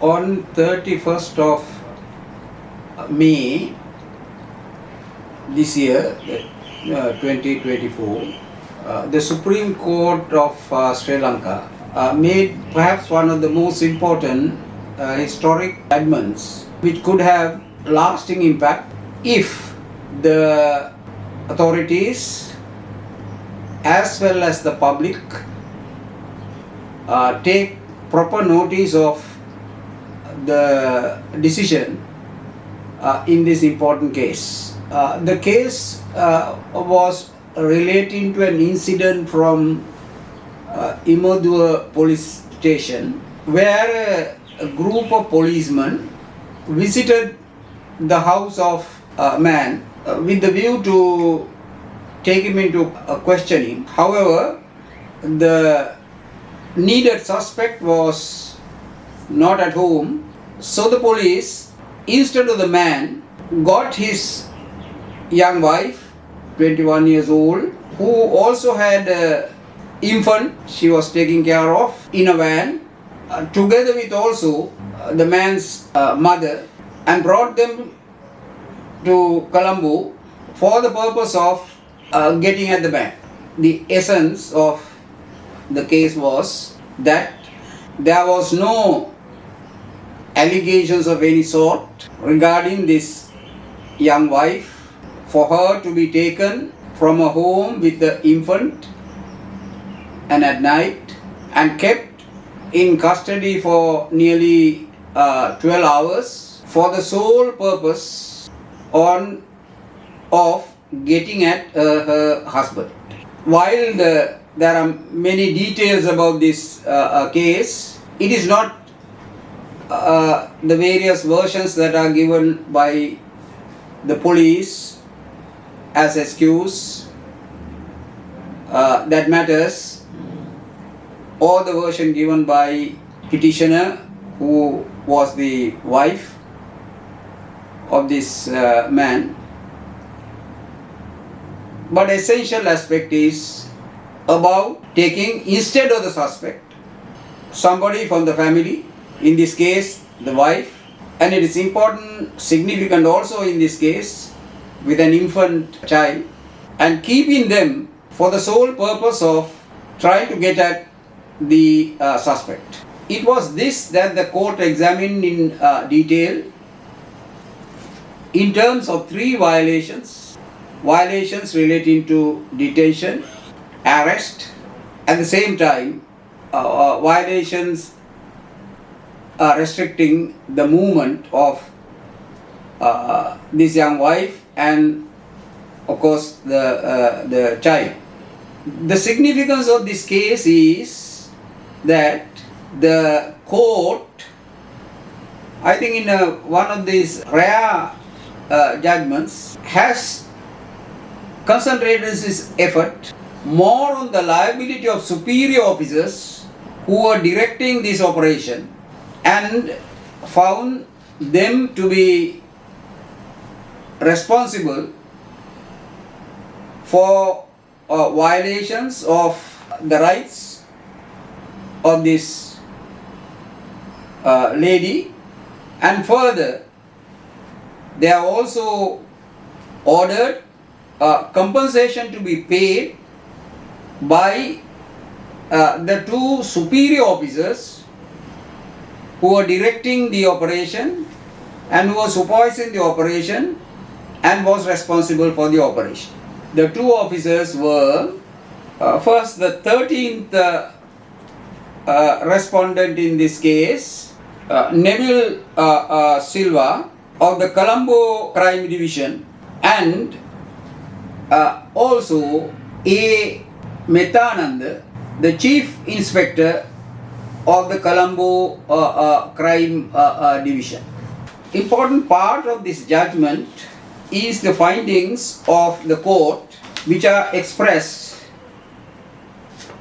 On 31st of May this year, 2024, the Supreme Court of Sri Lanka made perhaps one of the most important historic judgments which could have lasting impact if the authorities as well as the public take proper notice of the decision in this important case. The case was relating to an incident from Imadua police station where a group of policemen visited the house of a man with the view to take him into questioning. However, the needed suspect was not at home, so the police, instead of the man, got his young wife, 21 years old, who also had an infant she was taking care of in a van, together with also the man's mother, and brought them to Colombo for the purpose of getting at the man. The essence of the case was that there was no allegations of any sort regarding this young wife for her to be taken from a home with the infant and at night and kept in custody for nearly 12 hours for the sole purpose of getting at her husband. While there are many details about this case, it is not the various versions that are given by the police as excuse that matters, or the version given by petitioner, who was the wife of this man. But essential aspect is about taking, instead of the suspect, somebody from the family, in this case the wife, and it is important, significant also in this case, with an infant child, and keeping them for the sole purpose of trying to get at the suspect. It was this that the court examined in detail in terms of three violations relating to detention, arrest, at the same time violations restricting the movement of this young wife and of course the child. The significance of this case is that the court, I think in one of these rare judgments, has concentrated its effort more on the liability of superior officers who were directing this operation and found them to be responsible for violations of the rights of this lady, and further they have also ordered compensation to be paid by the two superior officers who were directing the operation and who were supervising the operation and was responsible for the operation. The two officers were first the 13th respondent in this case, Neville Silva of the Colombo Crime Division, and also A. Metanand, the Chief Inspector of the Colombo Crime Division. Important part of this judgment is the findings of the court, which are expressed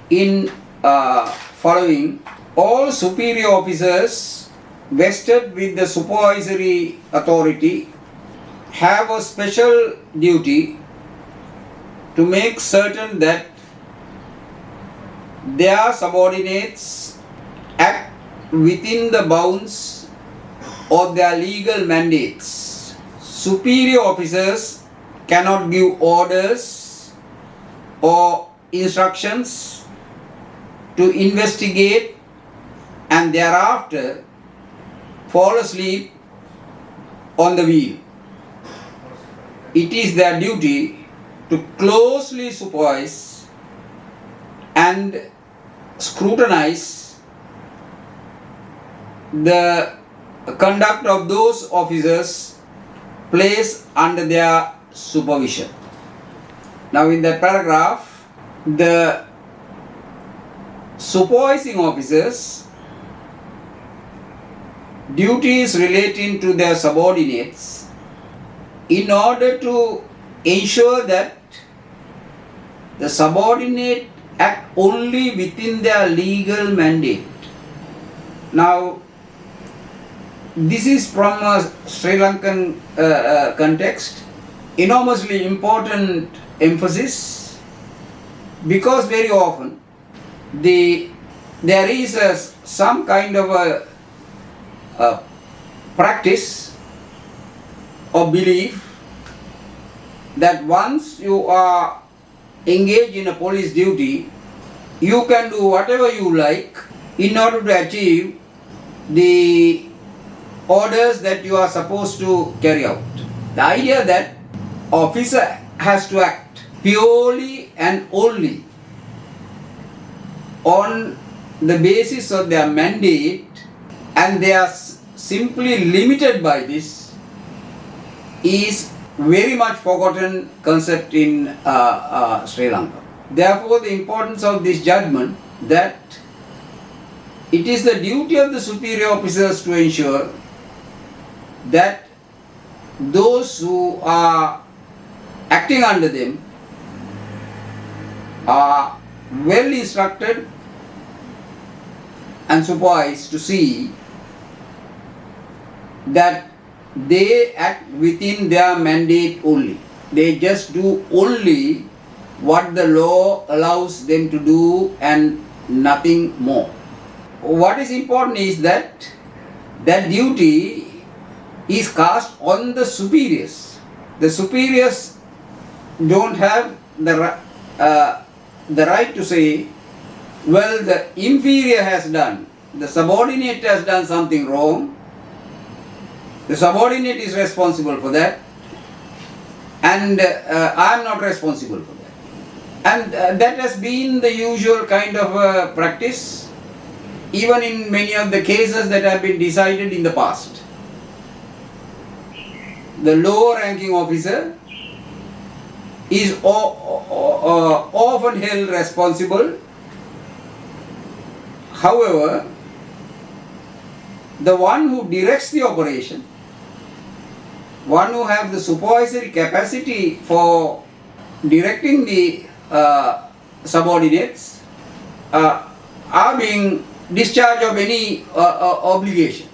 in following: all superior officers vested with the supervisory authority have a special duty to make certain that their subordinates act within the bounds of their legal mandates. Superior officers cannot give orders or instructions to investigate and thereafter fall asleep on the wheel. It is their duty to closely supervise and scrutinize the conduct of those officers placed under their supervision. Now, in that paragraph, the supervising officers' duties relating to their subordinates in order to ensure that the subordinate act only within their legal mandate. Now, this is from a Sri Lankan context, enormously important emphasis, because very often there is some kind of a practice or belief that once you are engaged in a police duty, you can do whatever you like in order to achieve the orders that you are supposed to carry out. The idea that officer has to act purely and only on the basis of their mandate and they are simply limited by this is very much forgotten concept in Sri Lanka. Therefore, the importance of this judgment that it is the duty of the superior officers to ensure that those who are acting under them are well instructed and supervised to see that they act within their mandate only. They just do only what the law allows them to do and nothing more. What is important is that that duty is cast on the superiors. The superiors don't have the right to say, well, the inferior has done, the subordinate has done something wrong, the subordinate is responsible for that, and I am not responsible for that. And that has been the usual kind of practice, even in many of the cases that have been decided in the past. The lower ranking officer is often held responsible. However, the one who directs the operation, one who has the supervisory capacity for directing the subordinates, are being discharged of any obligation.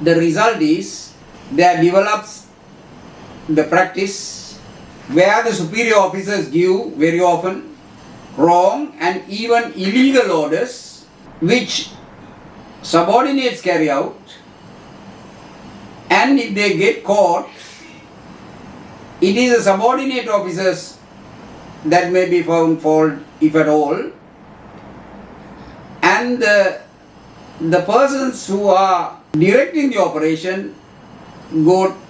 The result is there develops the practice where the superior officers give very often wrong and even illegal orders which subordinates carry out, and if they get caught, it is the subordinate officers that may be found fault, if at all, and the persons who are directing the operation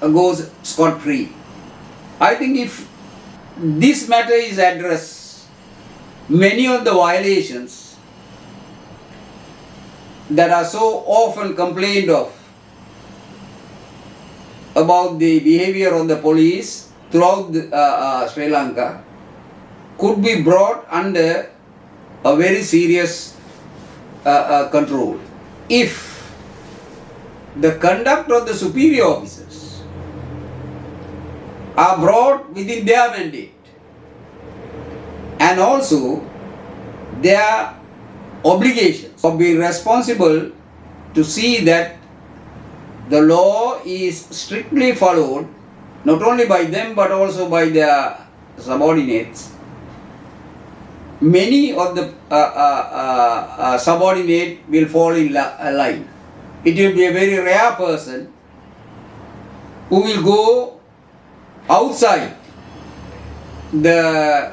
goes scot-free. I think if this matter is addressed, many of the violations that are so often complained of about the behavior of the police throughout Sri Lanka could be brought under a very serious control if the conduct of the superior officers are brought within their mandate and also their obligations of being responsible to see that the law is strictly followed, not only by them but also by their subordinates. Many of the subordinate will fall in line. it will be a very rare person who will go outside the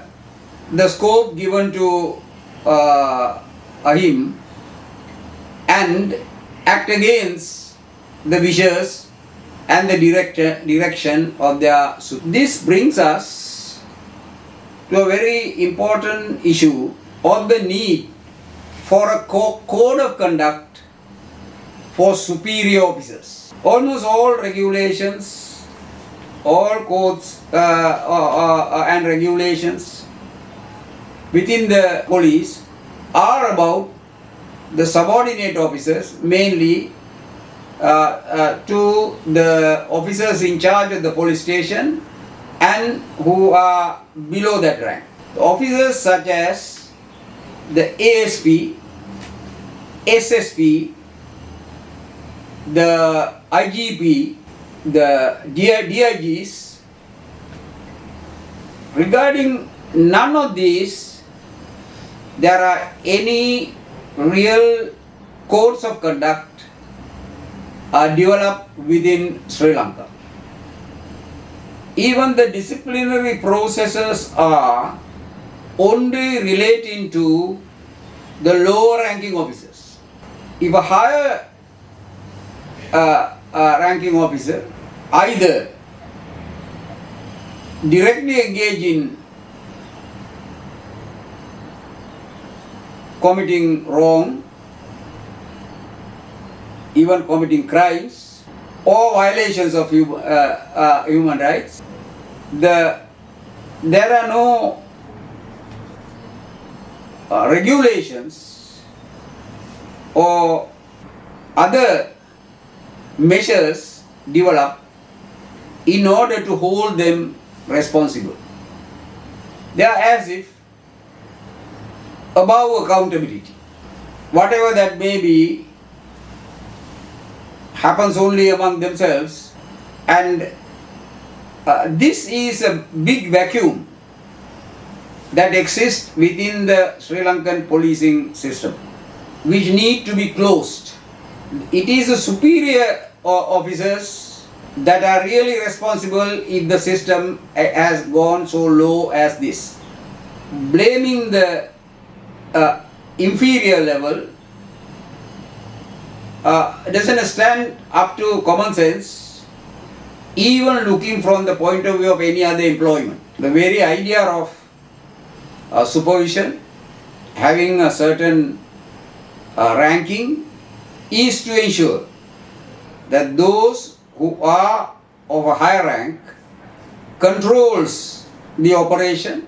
scope given to him and act against the wishes and the direction of their. So this brings us to a very important issue of the need for a code of conduct for superior officers. Almost all regulations, all codes and regulations within the police are about the subordinate officers, mainly to the officers in charge of the police station and who are below that rank. Officers such as the ASP, SSP, the IGP, the DIGs, regarding none of these there are any real codes of conduct developed within Sri Lanka. Even the disciplinary processes are only relating to the lower ranking officers. If a higher ranking officer either directly engage in committing wrong, even committing crimes or violations of human rights, there are no regulations or other measures developed in order to hold them responsible. They are as if above accountability. Whatever that may be happens only among themselves, and this is a big vacuum that exists within the Sri Lankan policing system, which need to be closed. It is the superior officers that are really responsible if the system has gone so low as this. Blaming the inferior level doesn't stand up to common sense, even looking from the point of view of any other employment. The very idea of supervision, having a certain ranking, is to ensure that those who are of a higher rank controls the operation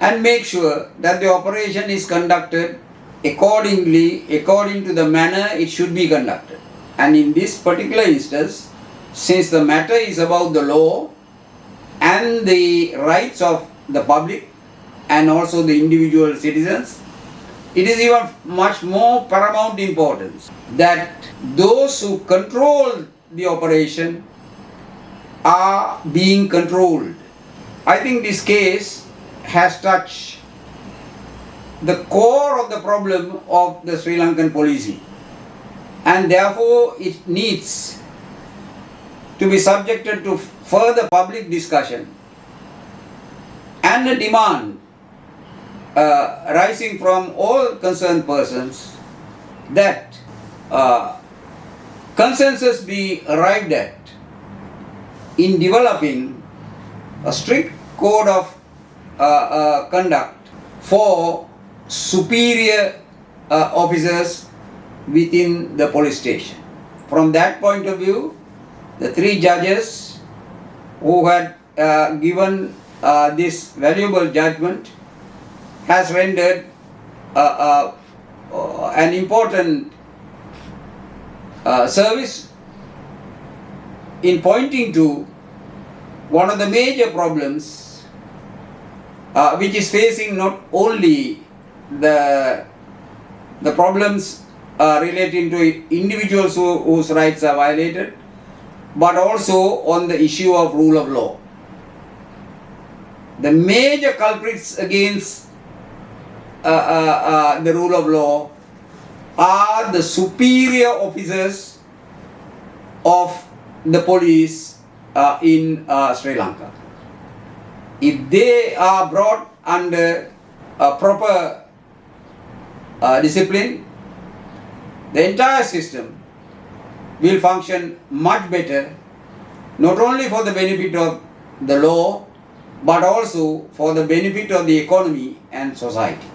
and make sure that the operation is conducted according to the manner it should be conducted. And in this particular instance, since the matter is about the law and the rights of the public and also the individual citizens, it is even much more paramount importance that those who control the operation are being controlled. I think this case has touched the core of the problem of the Sri Lankan policing, and therefore it needs to be subjected to further public discussion and a demand rising from all concerned persons that consensus be arrived at in developing a strict code of conduct for superior officers within the police station. From that point of view, the three judges who had given this valuable judgment has rendered an important service in pointing to one of the major problems which is facing not only the problems relating to individuals whose rights are violated, but also on the issue of rule of law. The major culprits against the rule of law are the superior officers of the police in Sri Lanka. If they are brought under a proper discipline, the entire system will function much better, not only for the benefit of the law, but also for the benefit of the economy and society.